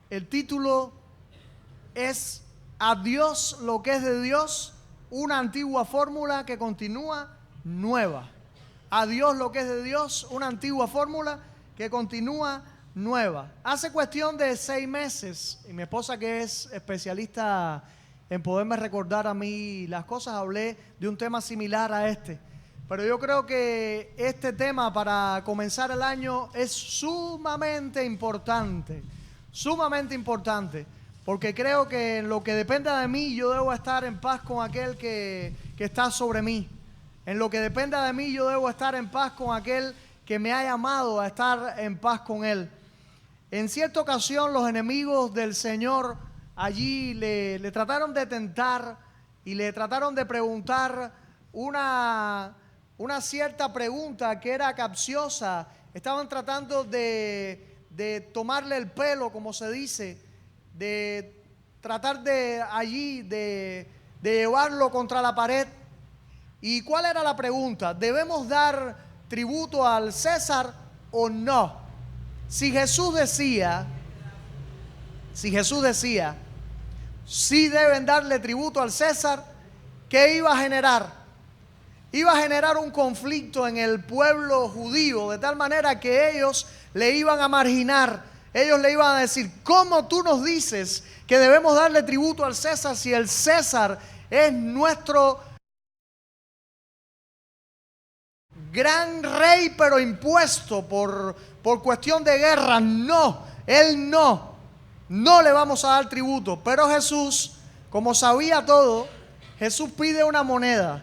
El título es A Dios lo que es de Dios, una antigua fórmula que continúa nueva. A Dios lo que es de Dios, una antigua fórmula que continúa nueva. Hace cuestión de 6 meses, y mi esposa, que es especialista en poderme recordar a mí las cosas, hablé de un tema similar a este. Pero yo creo que este tema para comenzar el año es sumamente importante, porque creo que en lo que dependa de mí yo debo estar en paz con aquel que está sobre mí. En lo que dependa de mí yo debo estar en paz con aquel que me ha llamado a estar en paz con él. En cierta ocasión los enemigos del Señor allí le trataron de tentar y le trataron de preguntar una cierta pregunta que era capciosa. Estaban tratando de tomarle el pelo, como se dice, de tratar de llevarlo contra la pared. ¿Y cuál era la pregunta? ¿Debemos dar tributo al César o no? Si Jesús decía, sí deben darle tributo al César, ¿qué iba a generar? Iba a generar un conflicto en el pueblo judío, de tal manera que ellos le iban a marginar. Ellos le iban a decir: ¿cómo tú nos dices que debemos darle tributo al César si el César es nuestro gran rey, pero impuesto por cuestión de guerra? No, él no le vamos a dar tributo. Pero Jesús, como sabía todo, Jesús pide una moneda.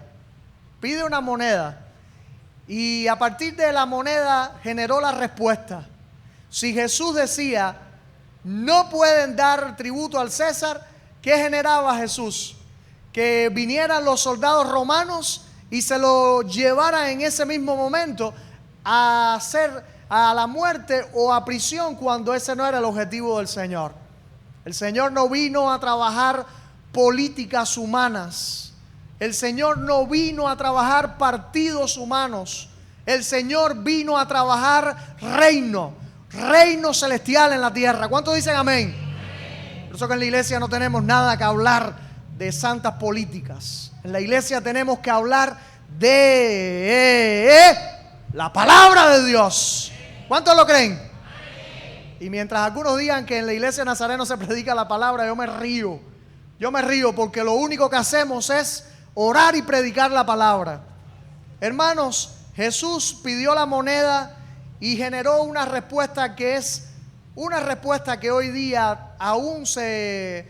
Y a partir de la moneda generó la respuesta. Si Jesús decía: no pueden dar tributo al César, ¿qué generaba Jesús? Que vinieran los soldados romanos y se lo llevaran en ese mismo momento a la muerte o a prisión, cuando ese no era el objetivo del Señor. El Señor no vino a trabajar políticas humanas. El Señor no vino a trabajar partidos humanos. El Señor vino a trabajar reino celestial en la tierra. ¿Cuántos dicen amén? Por eso que en la iglesia no tenemos nada que hablar de santas políticas. En la iglesia tenemos que hablar de la palabra de Dios. ¿Cuántos lo creen? Y mientras algunos digan que en la iglesia de Nazareno se predica la palabra, yo me río. Porque lo único que hacemos es orar y predicar la palabra. Hermanos, Jesús pidió la moneda y generó una respuesta que es una respuesta que hoy día aún se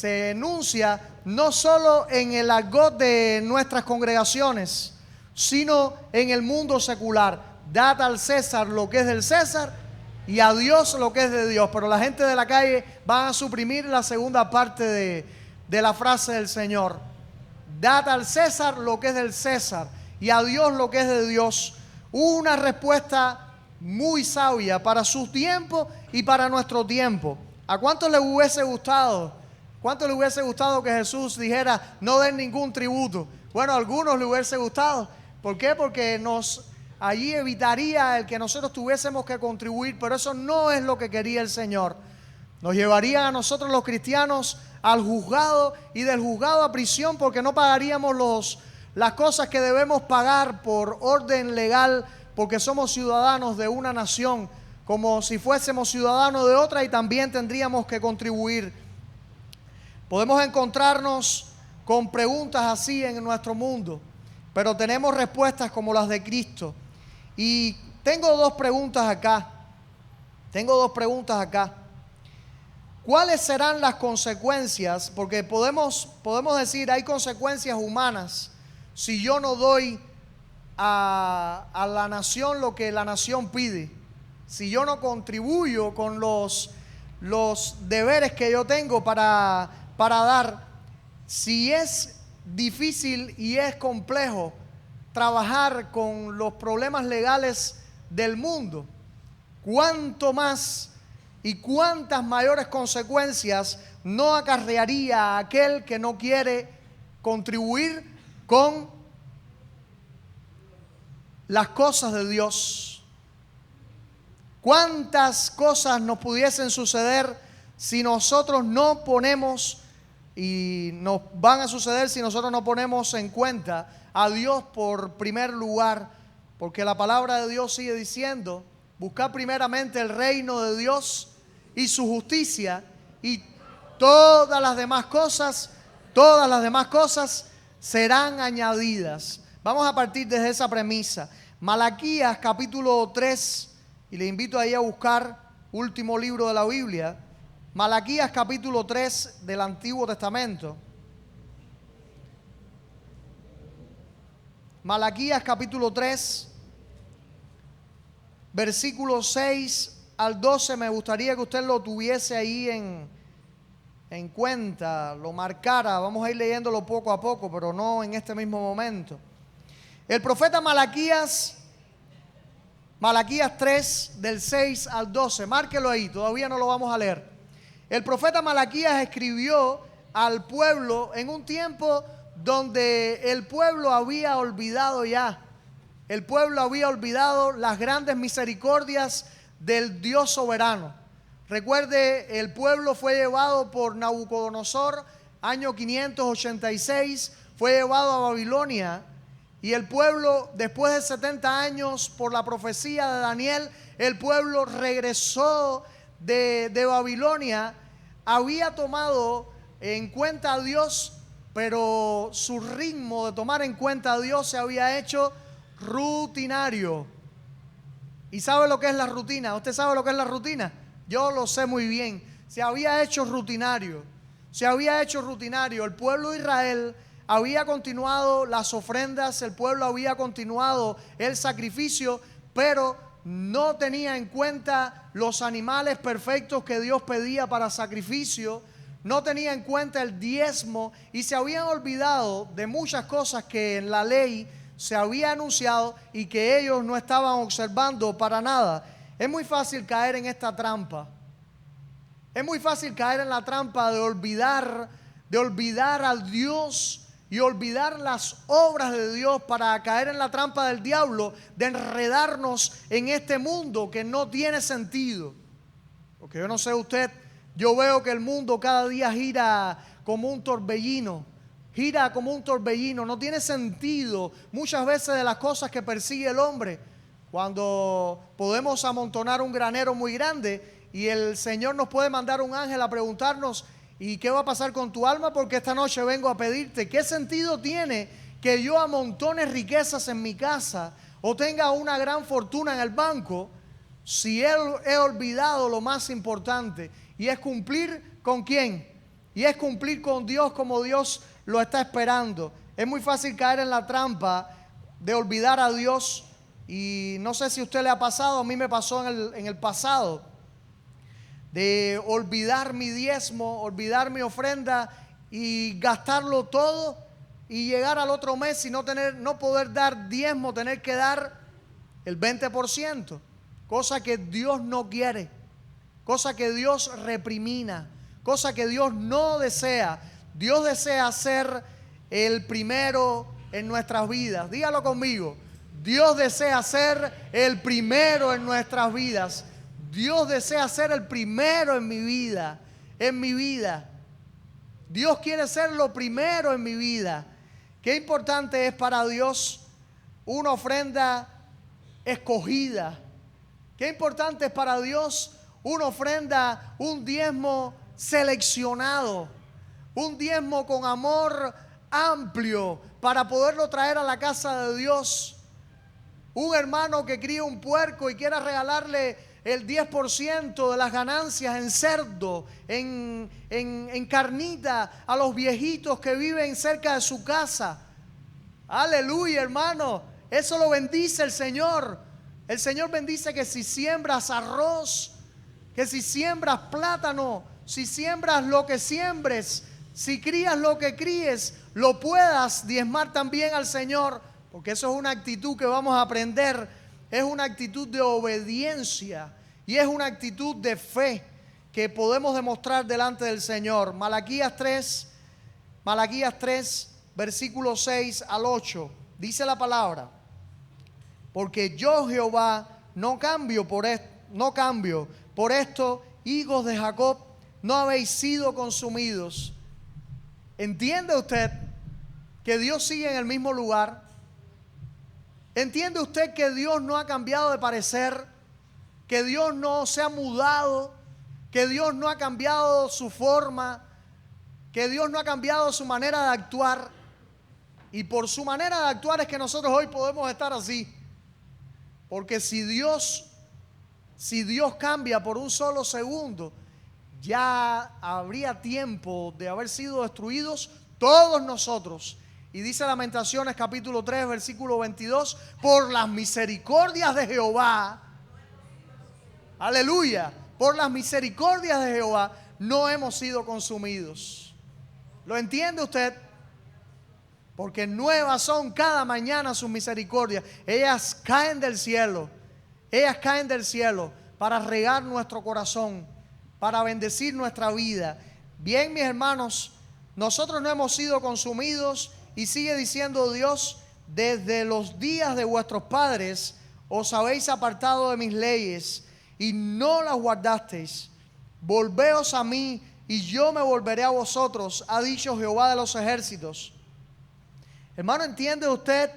enuncia no solo en el argot de nuestras congregaciones, sino en el mundo secular. Dad al César lo que es del César y a Dios lo que es de Dios. Pero la gente de la calle van a suprimir la segunda parte de la frase del Señor. Dad al César lo que es del César y a Dios lo que es de Dios. Una respuesta muy sabia para su tiempo y para nuestro tiempo. ¿A cuántos les hubiese gustado? ¿Cuánto le hubiese gustado que Jesús dijera: no den ningún tributo? Bueno, a algunos le hubiese gustado. ¿Por qué? Porque allí evitaría el que nosotros tuviésemos que contribuir, pero eso no es lo que quería el Señor. Nos llevarían a nosotros los cristianos al juzgado y del juzgado a prisión, porque no pagaríamos las cosas que debemos pagar por orden legal, porque somos ciudadanos de una nación, como si fuésemos ciudadanos de otra, y también tendríamos que contribuir. Podemos encontrarnos con preguntas así en nuestro mundo, pero tenemos respuestas como las de Cristo. Y tengo dos preguntas acá. ¿Cuáles serán las consecuencias? Porque podemos decir, hay consecuencias humanas si yo no doy a la nación lo que la nación pide. Si yo no contribuyo con los deberes que yo tengo para dar. Si es difícil y es complejo trabajar con los problemas legales del mundo, ¿cuánto más y cuántas mayores consecuencias no acarrearía aquel que no quiere contribuir con las cosas de Dios? ¿Cuántas cosas nos pudiesen suceder si nosotros no ponemos, y nos van a suceder si nosotros no ponemos en cuenta a Dios por primer lugar, porque la palabra de Dios sigue diciendo, buscar primeramente el reino de Dios y su justicia, y todas las demás cosas serán añadidas. Vamos a partir desde esa premisa. Malaquías capítulo 3, y le invito ahí a buscar, último libro de la Biblia, Malaquías capítulo 3 del Antiguo Testamento. Malaquías capítulo 3, versículos 6 al 12, me gustaría que usted lo tuviese ahí en cuenta, lo marcara. Vamos a ir leyéndolo poco a poco, pero no en este mismo momento. El profeta Malaquías 3 del 6 al 12, márquelo ahí, todavía no lo vamos a leer. El profeta Malaquías escribió al pueblo en un tiempo donde el pueblo había olvidado ya. El pueblo había olvidado las grandes misericordias del Dios soberano. Recuerde, el pueblo fue llevado por Nabucodonosor, año 586, fue llevado a Babilonia. Y el pueblo, después de 70 años, por la profecía de Daniel, el pueblo regresó de Babilonia. Había tomado en cuenta a Dios, pero su ritmo de tomar en cuenta a Dios se había hecho rutinario. ¿Y sabe lo que es la rutina? ¿Usted sabe lo que es la rutina? Yo lo sé muy bien. Se había hecho rutinario. El pueblo de Israel había continuado las ofrendas, el pueblo había continuado el sacrificio, pero no tenía en cuenta los animales perfectos que Dios pedía para sacrificio, no tenía en cuenta el diezmo y se habían olvidado de muchas cosas que en la ley se había anunciado y que ellos no estaban observando para nada. Es muy fácil caer en esta trampa. Es muy fácil caer en la trampa de olvidar al Dios y olvidar las obras de Dios, para caer en la trampa del diablo de enredarnos en este mundo que no tiene sentido. Porque yo no sé usted, yo veo que el mundo cada día gira como un torbellino. No tiene sentido muchas veces de las cosas que persigue el hombre. Cuando podemos amontonar un granero muy grande y el Señor nos puede mandar un ángel a preguntarnos: ¿y qué va a pasar con tu alma? Porque esta noche vengo a pedirte. ¿Qué sentido tiene que yo amontone riquezas en mi casa o tenga una gran fortuna en el banco si he olvidado lo más importante? Y es cumplir ¿con quién? Y es cumplir con Dios como Dios lo está esperando. Es muy fácil caer en la trampa de olvidar a Dios. Y no sé si a usted le ha pasado, a mí me pasó en el pasado, de olvidar mi diezmo, olvidar mi ofrenda y gastarlo todo, y llegar al otro mes y no poder dar diezmo, tener que dar el 20%, cosa que Dios no quiere, cosa que Dios reprimina, cosa que Dios no desea. Dios desea ser el primero en nuestras vidas. Dígalo conmigo. Dios desea ser el primero en nuestras vidas. Dios desea ser el primero en mi vida, Dios quiere ser lo primero en mi vida. Qué importante es para Dios una ofrenda escogida. Qué importante es para Dios una ofrenda, un diezmo seleccionado, un diezmo con amor amplio para poderlo traer a la casa de Dios. Un hermano que cría un puerco y quiera regalarle el 10% de las ganancias en cerdo, en carnita a los viejitos que viven cerca de su casa. Aleluya, hermano. Eso lo bendice el Señor. El Señor bendice que si siembras arroz, que si siembras plátano, si siembras lo que siembres, si crías lo que críes, lo puedas diezmar también al Señor. Porque eso es una actitud que vamos a aprender. Es una actitud de obediencia y es una actitud de fe que podemos demostrar delante del Señor. Malaquías 3, versículos 6 al 8. Dice la palabra: porque yo, Jehová, no cambio. Por esto, hijos de Jacob, no habéis sido consumidos. ¿Entiende usted que Dios sigue en el mismo lugar? ¿Entiende usted que Dios no ha cambiado de parecer? ¿Que Dios no se ha mudado? ¿Que Dios no ha cambiado su forma? ¿Que Dios no ha cambiado su manera de actuar? Y por su manera de actuar es que nosotros hoy podemos estar así. Porque si Dios cambia por un solo segundo, ya habría tiempo de haber sido destruidos todos nosotros. Y dice Lamentaciones capítulo 3 versículo 22, por las misericordias de Jehová, aleluya, por las misericordias de Jehová no hemos sido consumidos. ¿Lo entiende usted? Porque nuevas son cada mañana sus misericordias. Ellas caen del cielo. Ellas caen del cielo para regar nuestro corazón, para bendecir nuestra vida. Bien, mis hermanos, nosotros no hemos sido consumidos, y sigue diciendo Dios, desde los días de vuestros padres os habéis apartado de mis leyes y no las guardasteis. Volveos a mí y yo me volveré a vosotros, ha dicho Jehová de los ejércitos. Hermano, ¿entiende usted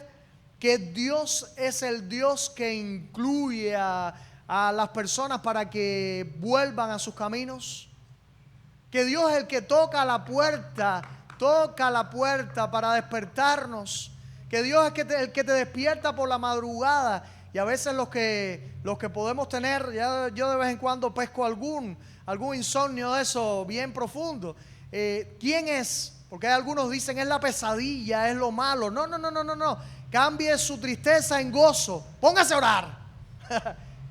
que Dios es el Dios que incluye a las personas para que vuelvan a sus caminos? Que Dios es el que toca la puerta para despertarnos. Que Dios es el que te despierta por la madrugada. Y a veces los que podemos tener, yo de vez en cuando pesco algún insomnio de eso bien profundo. ¿Quién es? Porque algunos dicen es la pesadilla, es lo malo. No. Cambie su tristeza en gozo. Póngase a orar.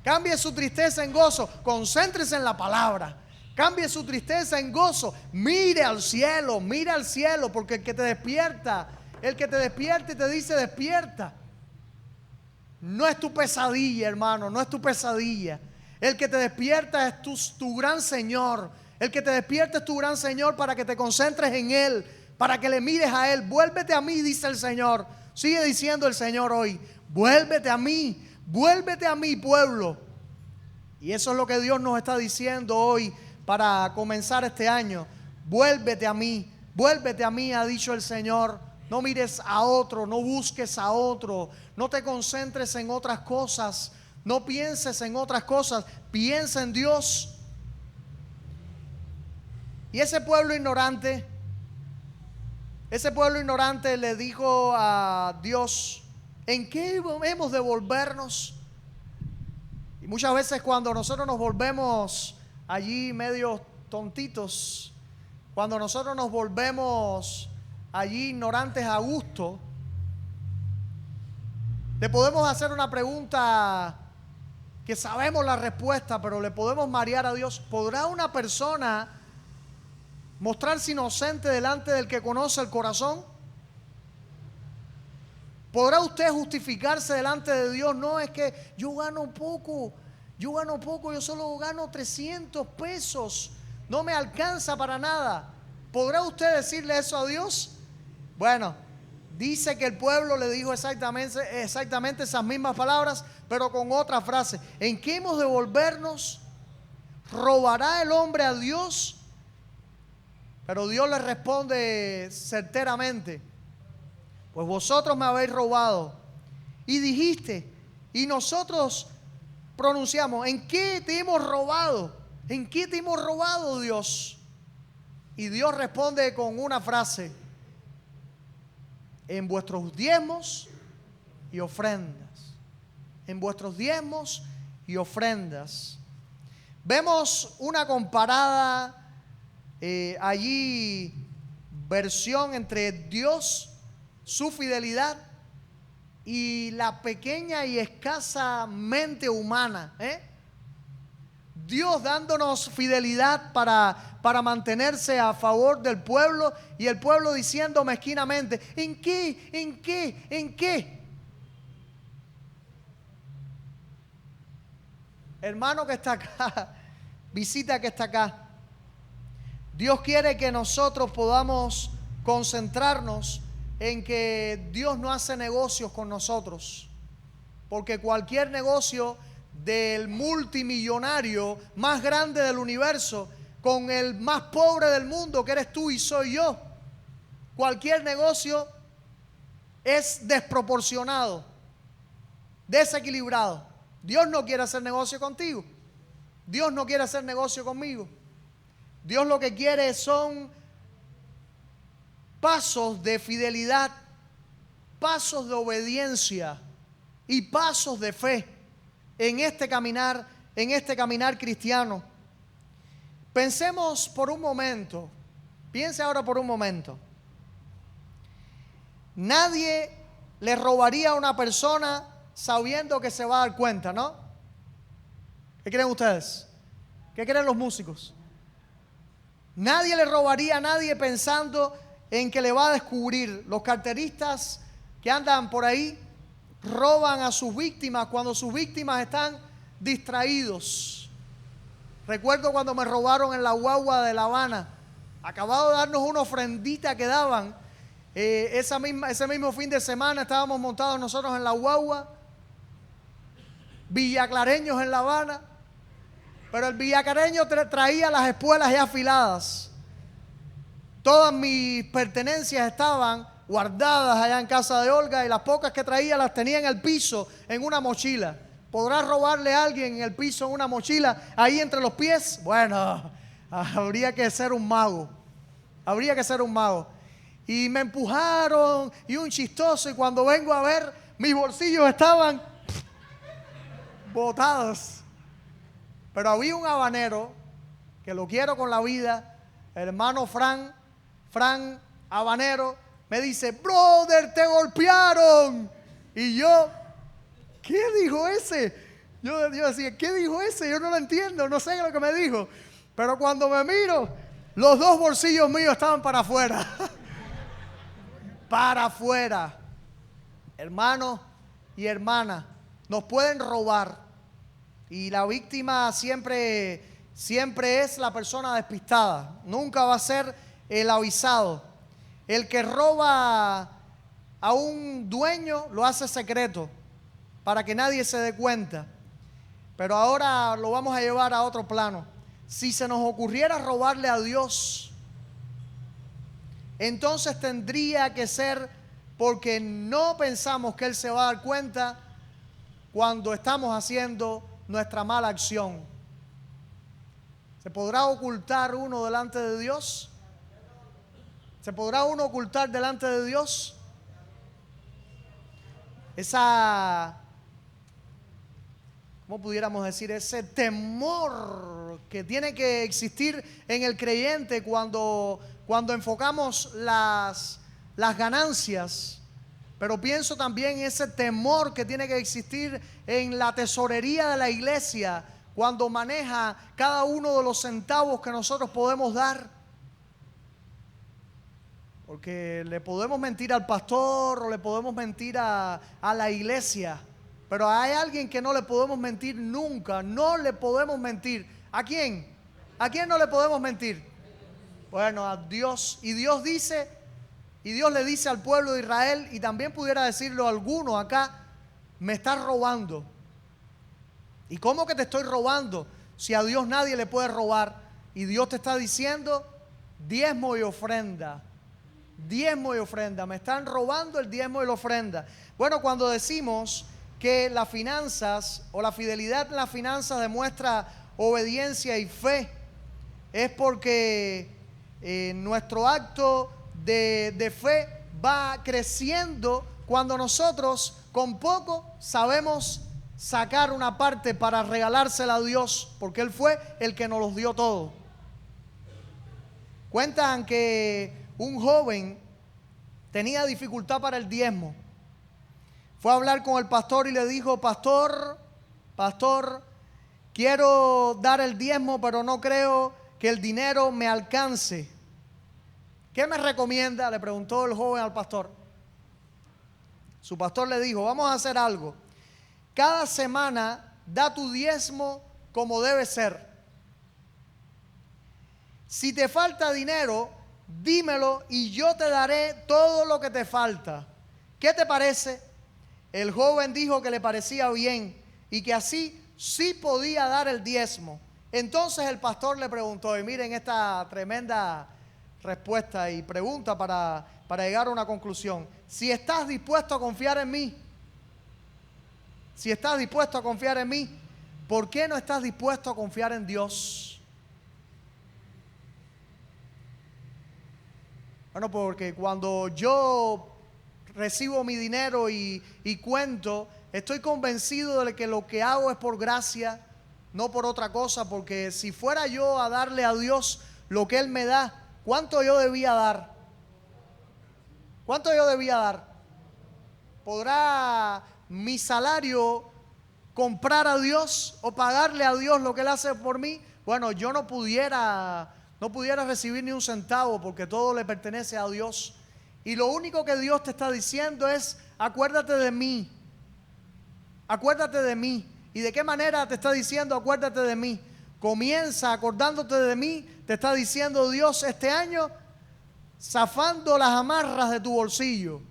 Cambie su tristeza en gozo. Concéntrese en la palabra. Cambie su tristeza en gozo. Mire al cielo, porque el que te despierta y te dice despierta, no es tu pesadilla, hermano, no es tu pesadilla. El que te despierta es tu gran Señor. El que te despierta es tu gran Señor para que te concentres en Él, para que le mires a Él. Vuélvete a mí, dice el Señor. Sigue diciendo el Señor hoy, vuélvete a mí, pueblo. Y eso es lo que Dios nos está diciendo hoy para comenzar este año. Vuélvete a mí, ha dicho el Señor. No mires a otro, no busques a otro, no te concentres en otras cosas, no pienses en otras cosas, piensa en Dios. Y ese pueblo ignorante le dijo a Dios, ¿en qué hemos de volvernos? Y muchas veces cuando nosotros nos volvemos allí medio tontitos, cuando nosotros nos volvemos allí ignorantes a gusto, le podemos hacer una pregunta que sabemos la respuesta, pero le podemos marear a Dios. ¿Podrá una persona mostrarse inocente delante del que conoce el corazón? ¿Podrá usted justificarse delante de Dios? No, es que yo gano poco, yo solo gano 300 pesos, no me alcanza para nada. ¿Podrá usted decirle eso a Dios? Bueno, dice que el pueblo le dijo exactamente esas mismas palabras, pero con otra frase. ¿En qué hemos de volvernos? ¿Robará el hombre a Dios? Pero Dios le responde certeramente, pues vosotros me habéis robado. Y dijiste, y nosotros pronunciamos, ¿en qué te hemos robado? ¿En qué te hemos robado, Dios? Y Dios responde con una frase, en vuestros diezmos y ofrendas. En vuestros diezmos y ofrendas. Vemos una comparada allí versión entre Dios, su fidelidad y la pequeña y escasa mente humana. Dios dándonos fidelidad para mantenerse a favor del pueblo, y el pueblo diciendo mezquinamente, ¿en qué? ¿En qué? ¿En qué? Hermano que está acá, visita que está acá, Dios quiere que nosotros podamos concentrarnos en que Dios no hace negocios con nosotros, porque cualquier negocio del multimillonario más grande del universo con el más pobre del mundo, que eres tú y soy yo. Cualquier negocio es desproporcionado, desequilibrado. Dios no quiere hacer negocio contigo. Dios no quiere hacer negocio conmigo. Dios lo que quiere son pasos de fidelidad, pasos de obediencia y pasos de fe en este caminar cristiano. Pensemos por un momento, piense ahora por un momento. Nadie le robaría a una persona sabiendo que se va a dar cuenta, ¿no? ¿Qué creen ustedes? ¿Qué creen los músicos? Nadie le robaría a nadie pensando en que le va a descubrir. Los carteristas que andan por ahí roban a sus víctimas cuando sus víctimas están distraídos. Recuerdo cuando me robaron en la guagua de La Habana. Acabado de darnos una ofrendita que daban. Ese mismo fin de semana estábamos montados nosotros en la guagua, villaclareños en La Habana, pero el villacareño traía las espuelas ya afiladas. Todas mis pertenencias estaban guardadas allá en casa de Olga y las pocas que traía las tenía en el piso, en una mochila. ¿Podrá robarle a alguien en el piso en una mochila, ahí entre los pies? Bueno, habría que ser un mago. Habría que ser un mago. Y me empujaron y un chistoso, y cuando vengo a ver, mis bolsillos estaban botados. Pero había un habanero, que lo quiero con la vida, el hermano Fran Habanero, me dice: brother, te golpearon. Y yo, ¿qué dijo ese? Yo decía, ¿qué dijo ese? Yo no lo entiendo, no sé lo que me dijo. Pero cuando me miro, los dos bolsillos míos estaban para afuera. Para afuera. Hermanos y hermanas, nos pueden robar. Y la víctima siempre es la persona despistada. Nunca va a ser el avisado. El que roba a un dueño lo hace secreto para que nadie se dé cuenta. Pero ahora lo vamos a llevar a otro plano. Si se nos ocurriera robarle a Dios, entonces tendría que ser porque no pensamos que Él se va a dar cuenta cuando estamos haciendo nuestra mala acción. ¿Se podrá ocultar uno delante de Dios? ¿Se podrá uno ocultar delante de Dios? ¿Cómo pudiéramos decir? Ese temor que tiene que existir en el creyente cuando enfocamos las ganancias. Pero pienso también en ese temor que tiene que existir en la tesorería de la iglesia cuando maneja cada uno de los centavos que nosotros podemos dar. Porque le podemos mentir al pastor o le podemos mentir a la iglesia. Pero hay alguien que no le podemos mentir nunca. No le podemos mentir. ¿A quién? ¿A quién no le podemos mentir? Bueno, a Dios. Y Dios le dice al pueblo de Israel, y también pudiera decirlo a alguno acá: me estás robando. ¿Y cómo que te estoy robando? Si a Dios nadie le puede robar. Y Dios te está diciendo: diezmo y ofrenda. Diezmo y ofrenda. Me están robando el diezmo y la ofrenda. Bueno, cuando decimos que las finanzas o la fidelidad en las finanzas demuestra obediencia y fe, es porque nuestro acto de fe va creciendo cuando nosotros con poco sabemos sacar una parte para regalársela a Dios, porque Él fue el que nos los dio todo. Cuentan que un joven tenía dificultad para el diezmo. Fue a hablar con el pastor y le dijo: pastor, quiero dar el diezmo, pero no creo que el dinero me alcance. ¿Qué me recomienda?, le preguntó el joven al pastor. Su pastor le dijo: vamos a hacer algo. Cada semana da tu diezmo como debe ser. Si te falta dinero, dímelo y yo te daré todo lo que te falta. ¿Qué te parece? El joven dijo que le parecía bien y que así sí podía dar el diezmo. Entonces el pastor le preguntó, y miren esta tremenda respuesta y pregunta para llegar a una conclusión. Si estás dispuesto a confiar en mí, si estás dispuesto a confiar en mí, ¿por qué no estás dispuesto a confiar en Dios? Bueno, porque cuando yo recibo mi dinero y cuento, estoy convencido de que lo que hago es por gracia, no por otra cosa, porque si fuera yo a darle a Dios lo que Él me da, ¿cuánto yo debía dar? ¿Cuánto yo debía dar? ¿Podrá mi salario comprar a Dios o pagarle a Dios lo que Él hace por mí? Bueno, yo no pudiera recibir ni un centavo porque todo le pertenece a Dios. Y lo único que Dios te está diciendo es, acuérdate de mí. Acuérdate de mí. ¿Y de qué manera te está diciendo acuérdate de mí? Comienza acordándote de mí. Te está diciendo Dios este año, zafando las amarras de tu bolsillo.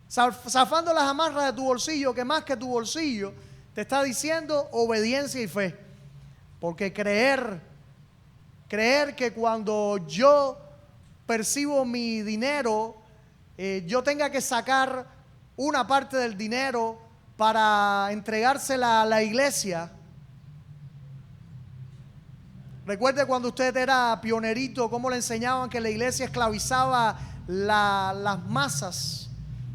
Zafando las amarras de tu bolsillo, que más que tu bolsillo, te está diciendo obediencia y fe. Porque creer que cuando yo percibo mi dinero, yo tenga que sacar una parte del dinero para entregársela a la iglesia. Recuerde cuando usted era pionerito, cómo le enseñaban que la iglesia esclavizaba las masas,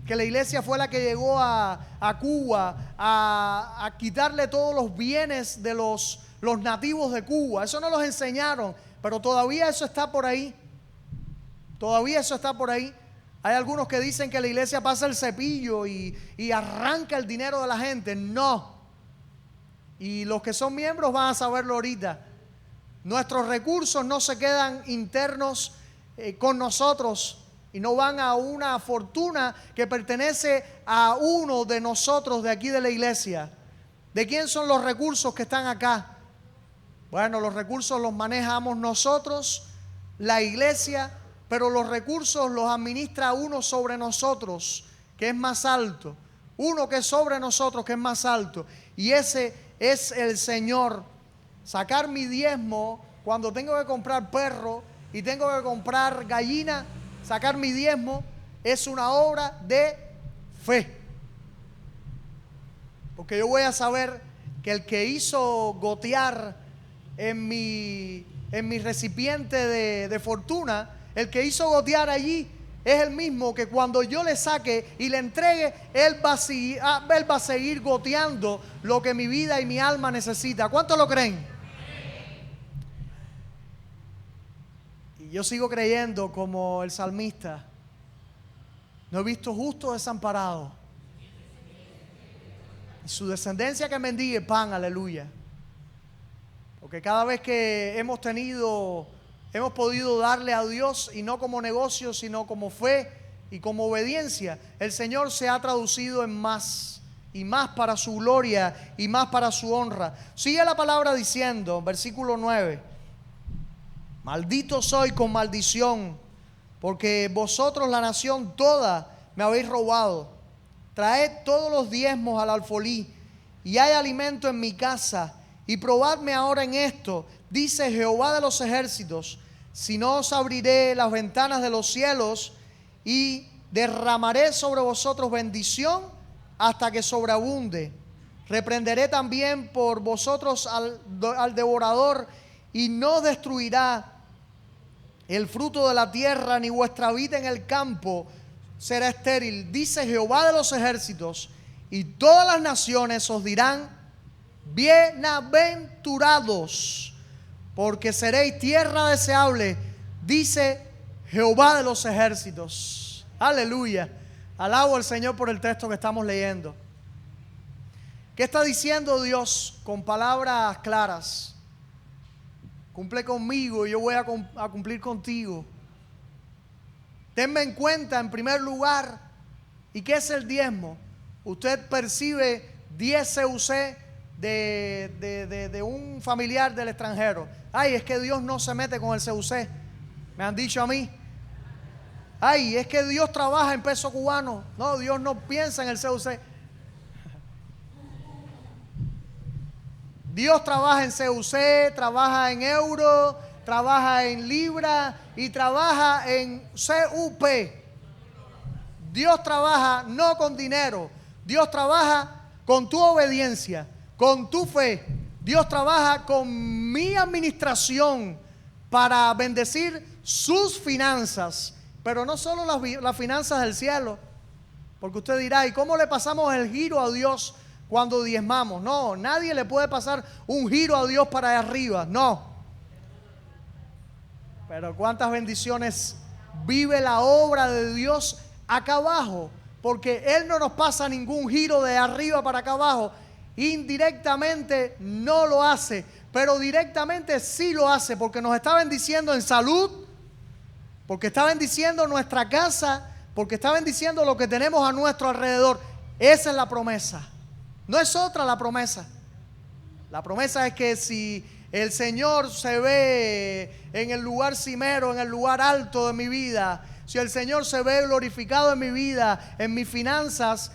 que la iglesia fue la que llegó a Cuba a quitarle todos los bienes de los nativos de Cuba. Eso no los enseñaron, pero todavía eso está por ahí. Todavía eso está por ahí. Hay algunos que dicen que la iglesia pasa el cepillo y arranca el dinero de la gente. No. Y los que son miembros van a saberlo ahorita. Nuestros recursos no se quedan internos con nosotros y no van a una fortuna que pertenece a uno de nosotros de aquí de la iglesia. ¿De quién son los recursos que están acá? Bueno, los recursos los manejamos nosotros, la iglesia, pero los recursos los administra uno sobre nosotros, que es más alto. Uno que es sobre nosotros, que es más alto. Y ese es el Señor. Sacar mi diezmo cuando tengo que comprar perro y tengo que comprar gallina, sacar mi diezmo es una obra de fe. Porque yo voy a saber que el que hizo gotear en mi recipiente de fortuna, el que hizo gotear allí es el mismo que cuando yo le saque y le entregue, él va a seguir goteando lo que mi vida y mi alma necesita. ¿Cuántos lo creen? Y yo sigo creyendo como el salmista. No he visto justo desamparado, y su descendencia que mendigue pan, aleluya. Porque cada vez que hemos podido darle a Dios, y no como negocio, sino como fe y como obediencia, el Señor se ha traducido en más y más para su gloria y más para su honra. Sigue la palabra diciendo, versículo 9: maldito soy con maldición, porque vosotros, la nación toda, me habéis robado. Traed todos los diezmos al alfolí, y hay alimento en mi casa. Y probadme ahora en esto, dice Jehová de los ejércitos, si no os abriré las ventanas de los cielos y derramaré sobre vosotros bendición hasta que sobreabunde. Reprenderé también por vosotros al devorador, y no destruirá el fruto de la tierra, ni vuestra vida en el campo será estéril, dice Jehová de los ejércitos. Y todas las naciones os dirán: bienaventurados, porque seréis tierra deseable, dice Jehová de los ejércitos. Aleluya. Alabo al Señor por el texto que estamos leyendo. ¿Qué está diciendo Dios con palabras claras? Cumple conmigo y yo voy a cumplir contigo. Tenme en cuenta en primer lugar. ¿Y qué es el diezmo? Usted percibe 10 CUC de un familiar del extranjero. Ay, es que Dios no se mete con el CUC. Me han dicho a mí. Ay, es que Dios trabaja en peso cubano. No, Dios no piensa en el CUC. Dios trabaja en CUC, trabaja en euro, trabaja en libra y trabaja en CUP. Dios trabaja no con dinero, Dios trabaja con tu obediencia, con tu fe. Dios trabaja con mi administración para bendecir sus finanzas, pero no solo las finanzas del cielo, porque usted dirá, ¿y cómo le pasamos el giro a Dios cuando diezmamos? No, nadie le puede pasar un giro a Dios para allá arriba, no. Pero cuántas bendiciones vive la obra de Dios acá abajo, porque Él no nos pasa ningún giro de arriba para acá abajo. Indirectamente no lo hace, pero directamente sí lo hace, porque nos está bendiciendo en salud, porque está bendiciendo nuestra casa, porque está bendiciendo lo que tenemos a nuestro alrededor. Esa es la promesa, no es otra la promesa. La promesa es que si el Señor se ve en el lugar cimero, en el lugar alto de mi vida, si el Señor se ve glorificado en mi vida, en mis finanzas,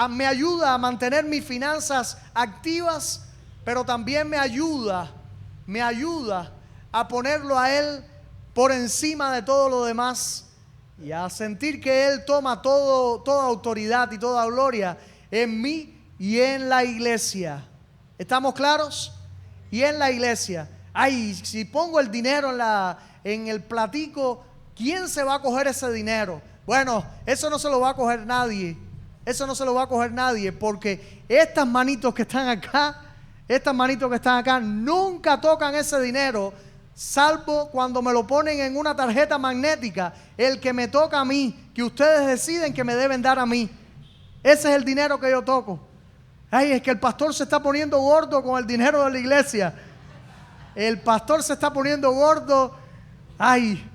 me ayuda a mantener mis finanzas activas, pero también me ayuda a ponerlo a Él por encima de todo lo demás y a sentir que Él toma toda autoridad y toda gloria en mí y en la iglesia. ¿Estamos claros? Y en la iglesia. Ay, si pongo el dinero en el platico, ¿quién se va a coger ese dinero? Bueno, eso no se lo va a coger nadie. Eso no se lo va a coger nadie, porque estas manitos que están acá, nunca tocan ese dinero, salvo cuando me lo ponen en una tarjeta magnética, el que me toca a mí, que ustedes deciden que me deben dar a mí. Ese es el dinero que yo toco. Ay, es que el pastor se está poniendo gordo con el dinero de la iglesia. El pastor se está poniendo gordo, ay,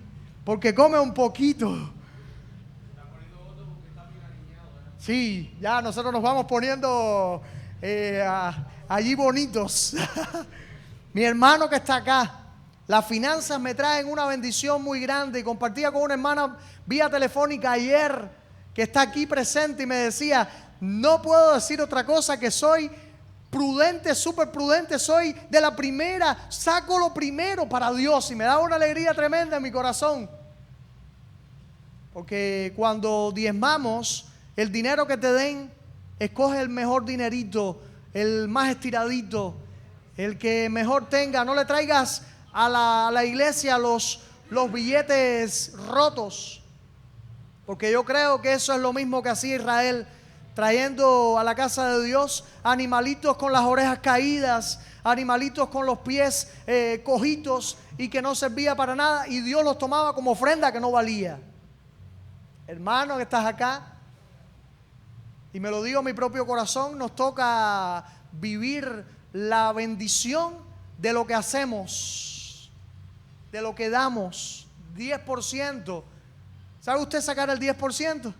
porque come un poquito. Sí, ya nosotros nos vamos poniendo allí bonitos. Mi hermano que está acá, las finanzas me traen una bendición muy grande. Y compartía con una hermana vía telefónica ayer que está aquí presente y me decía, no puedo decir otra cosa que soy prudente, súper prudente, soy de la primera, saco lo primero para Dios y me da una alegría tremenda en mi corazón. Porque cuando diezmamos, el dinero que te den, escoge el mejor dinerito, el más estiradito, el que mejor tenga. No le traigas a la iglesia los billetes rotos, porque yo creo que eso es lo mismo que hacía Israel, trayendo a la casa de Dios animalitos con las orejas caídas, animalitos con los pies cojitos y que no servía para nada, y Dios los tomaba como ofrenda que no valía. Hermano que estás acá, y me lo digo en mi propio corazón, nos toca vivir la bendición de lo que hacemos, de lo que damos. 10%. ¿Sabe usted sacar el 10%?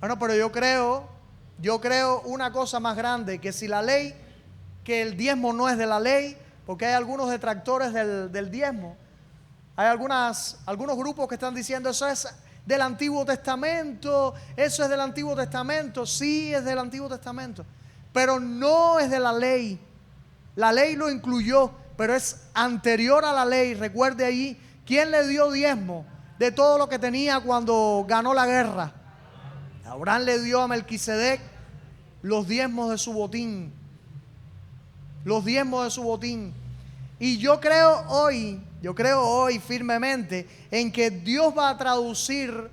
Bueno, pero yo creo una cosa más grande, que si la ley, que el diezmo no es de la ley, porque hay algunos detractores del diezmo. Hay algunos grupos que están diciendo eso es del Antiguo Testamento, eso es del Antiguo Testamento. Sí, es del Antiguo Testamento, pero no es de la ley. La ley lo incluyó, pero es anterior a la ley. Recuerde ahí, ¿quién le dio diezmo de todo lo que tenía cuando ganó la guerra? Abraham le dio a Melquisedec los diezmos de su botín. Los diezmos de su botín. Y yo creo hoy firmemente en que Dios va a traducir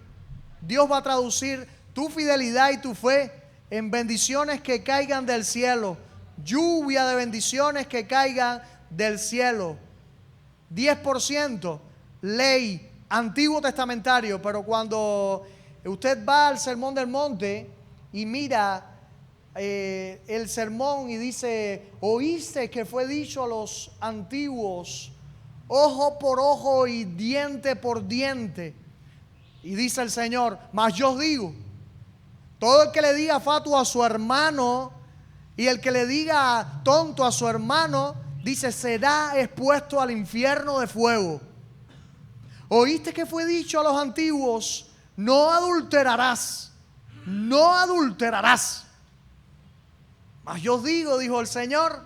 tu fidelidad y tu fe en bendiciones que caigan del cielo. Lluvia de bendiciones que caigan del cielo. 10%, ley, Antiguo Testamentario, pero cuando usted va al Sermón del Monte y mira el sermón y dice, oíste que fue dicho a los antiguos, ojo por ojo y diente por diente. Y dice el Señor, mas yo os digo, todo el que le diga fatuo a su hermano y el que le diga tonto a su hermano, dice, será expuesto al infierno de fuego. Oíste que fue dicho a los antiguos, no adulterarás, no adulterarás. Mas yo os digo, dijo el Señor,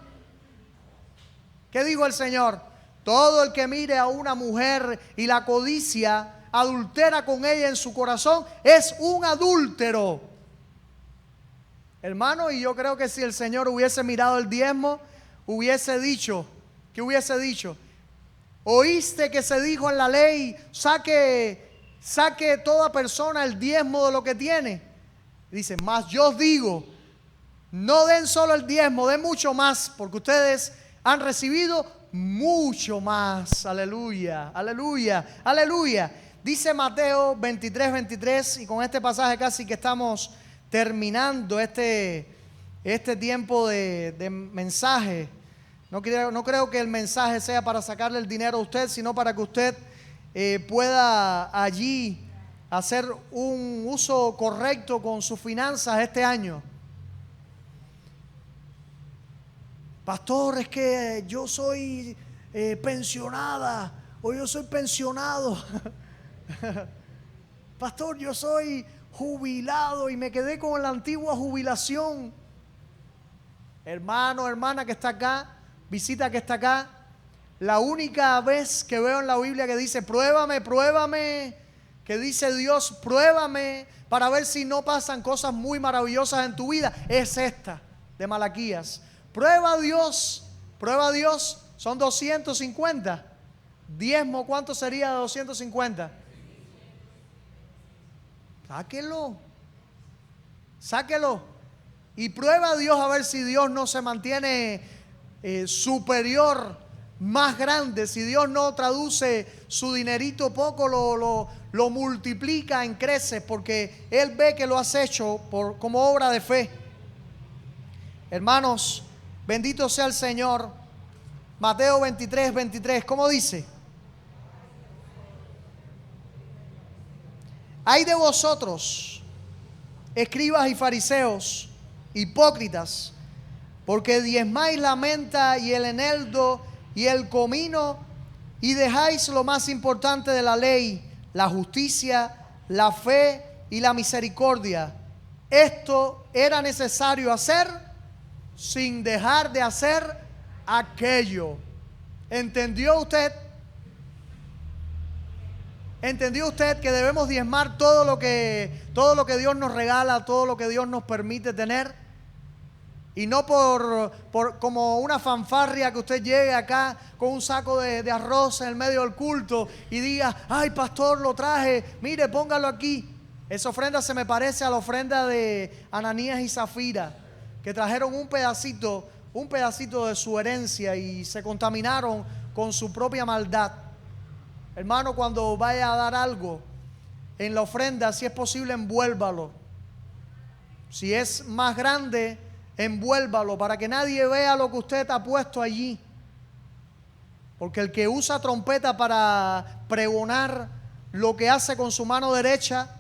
¿Qué dijo el Señor? Todo el que mire a una mujer y la codicia, adultera con ella en su corazón, es un adúltero. Hermano, y yo creo que si el Señor hubiese mirado el diezmo, hubiese dicho, ¿qué hubiese dicho? Oíste que se dijo en la ley, saque toda persona el diezmo de lo que tiene. Dice, mas yo os digo, no den solo el diezmo, den mucho más, porque ustedes han recibido mucho más. Aleluya, aleluya, aleluya. Dice Mateo 23, 23, y con este pasaje casi que estamos terminando este tiempo de mensaje. No creo que el mensaje sea para sacarle el dinero a usted, sino para que usted pueda allí hacer un uso correcto con sus finanzas este año. Pastor, es que yo soy pensionada o yo soy pensionado. Pastor, yo soy jubilado y me quedé con la antigua jubilación. Hermano, hermana que está acá, visita que está acá, la única vez que veo en la Biblia que dice pruébame, pruébame, que dice Dios pruébame para ver si no pasan cosas muy maravillosas en tu vida, es esta de Malaquías. Prueba a Dios, son 250. Diezmo, ¿cuánto sería de 250? Sáquelo y prueba a Dios a ver si Dios no se mantiene superior, más grande. Si Dios no traduce su dinerito poco, lo multiplica en creces, porque Él ve que lo has hecho como obra de fe. Hermanos, bendito sea el Señor. Mateo 23, 23, ¿cómo dice? Ay de vosotros, escribas y fariseos, hipócritas, porque diezmáis la menta y el eneldo y el comino, y dejáis lo más importante de la ley, la justicia, la fe y la misericordia. Esto era necesario hacer sin dejar de hacer aquello. ¿Entendió usted? ¿Entendió usted que debemos diezmar todo lo que Dios nos regala, todo lo que Dios nos permite tener? Y no por como una fanfarria que usted llegue acá con un saco de arroz en el medio del culto y diga, ay pastor, lo traje, mire, póngalo aquí. Esa ofrenda se me parece a la ofrenda de Ananías y Zafira, que trajeron un pedacito de su herencia y se contaminaron con su propia maldad. Hermano, cuando vaya a dar algo en la ofrenda, si es posible, envuélvalo. Si es más grande, envuélvalo para que nadie vea lo que usted ha puesto allí. Porque el que usa trompeta para pregonar lo que hace con su mano derecha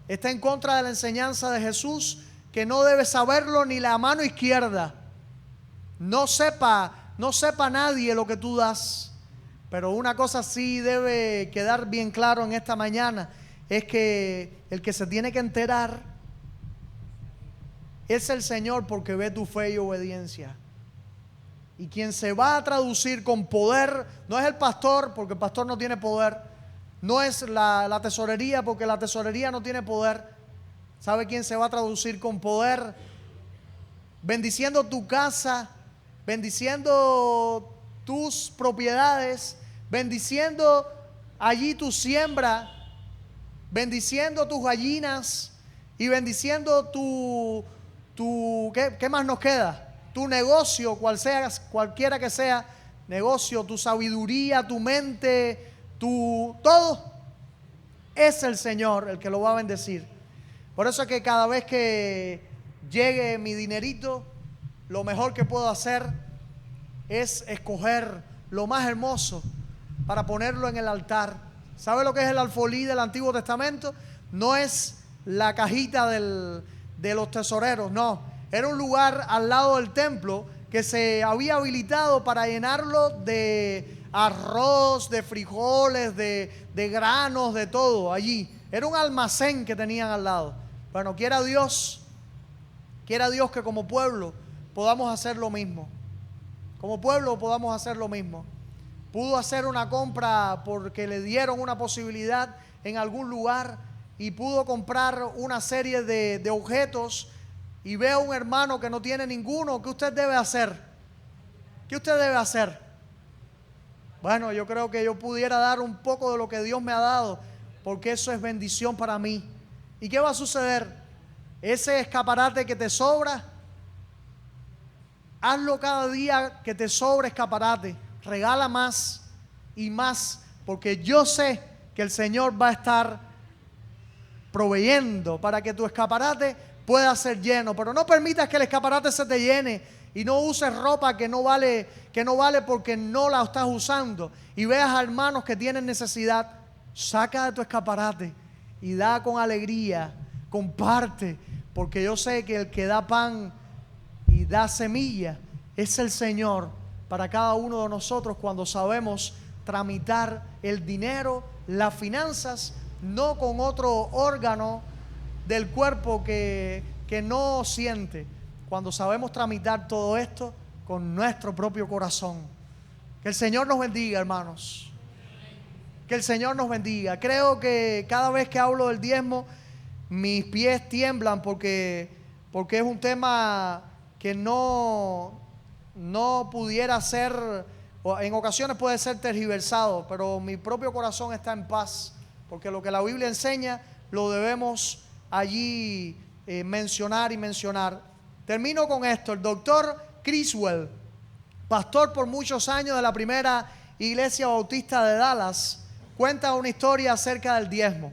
está en contra de la enseñanza de Jesús, que no debe saberlo ni la mano izquierda. No sepa nadie lo que tú das. Pero una cosa sí debe quedar bien claro en esta mañana, es que el que se tiene que enterar es el Señor, porque ve tu fe y obediencia. Y quien se va a traducir con poder no es el pastor, porque el pastor no tiene poder. No es la tesorería, porque la tesorería no tiene poder. ¿Sabe quién se va a traducir con poder? Bendiciendo tu casa, bendiciendo tus propiedades, bendiciendo allí tu siembra, bendiciendo tus gallinas y bendiciendo ¿qué más nos queda? Tu negocio, cualquiera que sea negocio, tu sabiduría, tu mente, todo es el Señor el que lo va a bendecir. Por eso es que cada vez que llegue mi dinerito, lo mejor que puedo hacer es escoger lo más hermoso para ponerlo en el altar. ¿Sabe lo que es el alfolí del Antiguo Testamento? No es la cajita de los tesoreros, no. Era un lugar al lado del templo que se había habilitado para llenarlo de arroz, de frijoles, de granos, de todo allí. Era un almacén que tenían al lado. Bueno, quiera Dios que como pueblo podamos hacer lo mismo. como pueblo podamos hacer lo mismo. Pudo hacer una compra porque le dieron una posibilidad en algún lugar y pudo comprar una serie de objetos y ve a un hermano que no tiene ninguno. ¿Qué usted debe hacer? ¿Qué usted debe hacer? Bueno, yo creo que yo pudiera dar un poco de lo que Dios me ha dado, porque eso es bendición para mí. ¿Y qué va a suceder? Ese escaparate que te sobra, hazlo cada día que te sobra escaparate. Regala más y más, porque yo sé que el Señor va a estar proveyendo para que tu escaparate pueda ser lleno. Pero no permitas que el escaparate se te llene y no uses ropa que no vale porque no la estás usando. Y veas a hermanos que tienen necesidad, saca de tu escaparate y da con alegría, comparte, porque yo sé que el que da pan y da semilla es el Señor para cada uno de nosotros cuando sabemos tramitar el dinero, las finanzas, no con otro órgano del cuerpo que no siente, cuando sabemos tramitar todo esto con nuestro propio corazón. Que el Señor nos bendiga, hermanos. Que el Señor nos bendiga. Creo que cada vez que hablo del diezmo, mis pies tiemblan porque es un tema que no pudiera ser, o en ocasiones puede ser tergiversado, pero mi propio corazón está en paz, porque lo que la Biblia enseña lo debemos allí mencionar y mencionar. Termino con esto. El doctor Criswell, pastor por muchos años de la primera iglesia bautista de Dallas, cuenta una historia acerca del diezmo.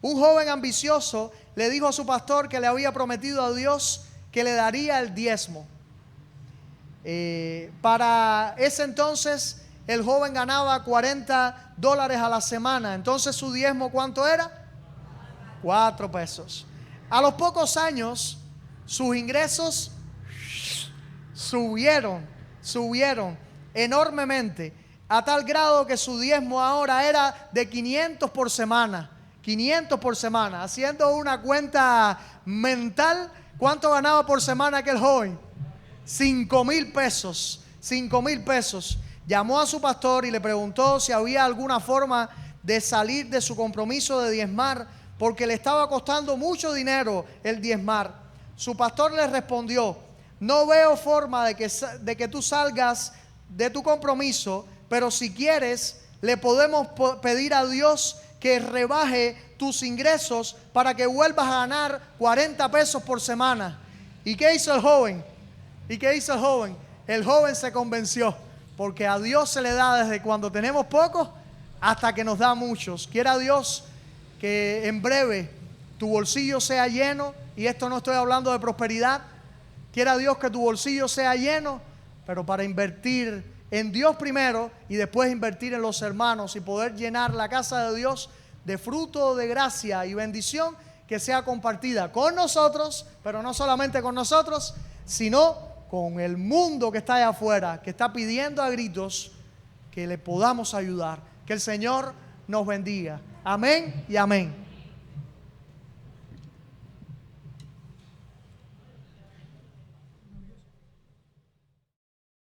Un joven ambicioso le dijo a su pastor que le había prometido a Dios que le daría el diezmo. Para ese entonces el joven ganaba $40 a la semana. Entonces su diezmo, ¿cuánto era? 4 pesos. A los pocos años sus ingresos subieron enormemente, a tal grado que su diezmo ahora era de 500 por semana. 500 por semana. Haciendo una cuenta mental, ¿cuánto ganaba por semana aquel joven? 5,000 pesos. 5,000 pesos. Llamó a su pastor y le preguntó si había alguna forma de salir de su compromiso de diezmar, porque le estaba costando mucho dinero el diezmar. Su pastor le respondió: no veo forma de que tú salgas de tu compromiso, pero si quieres, le podemos pedir a Dios que rebaje tus ingresos para que vuelvas a ganar 40 pesos por semana. ¿Y qué hizo el joven? El joven se convenció, porque a Dios se le da desde cuando tenemos pocos hasta que nos da muchos. Quiera Dios que en breve tu bolsillo sea lleno, y esto no estoy hablando de prosperidad. Quiera Dios que tu bolsillo sea lleno, pero para invertir en Dios primero y después invertir en los hermanos y poder llenar la casa de Dios de fruto de gracia y bendición que sea compartida con nosotros, pero no solamente con nosotros, sino con el mundo que está allá afuera, que está pidiendo a gritos que le podamos ayudar. Que el Señor nos bendiga. Amén y amén.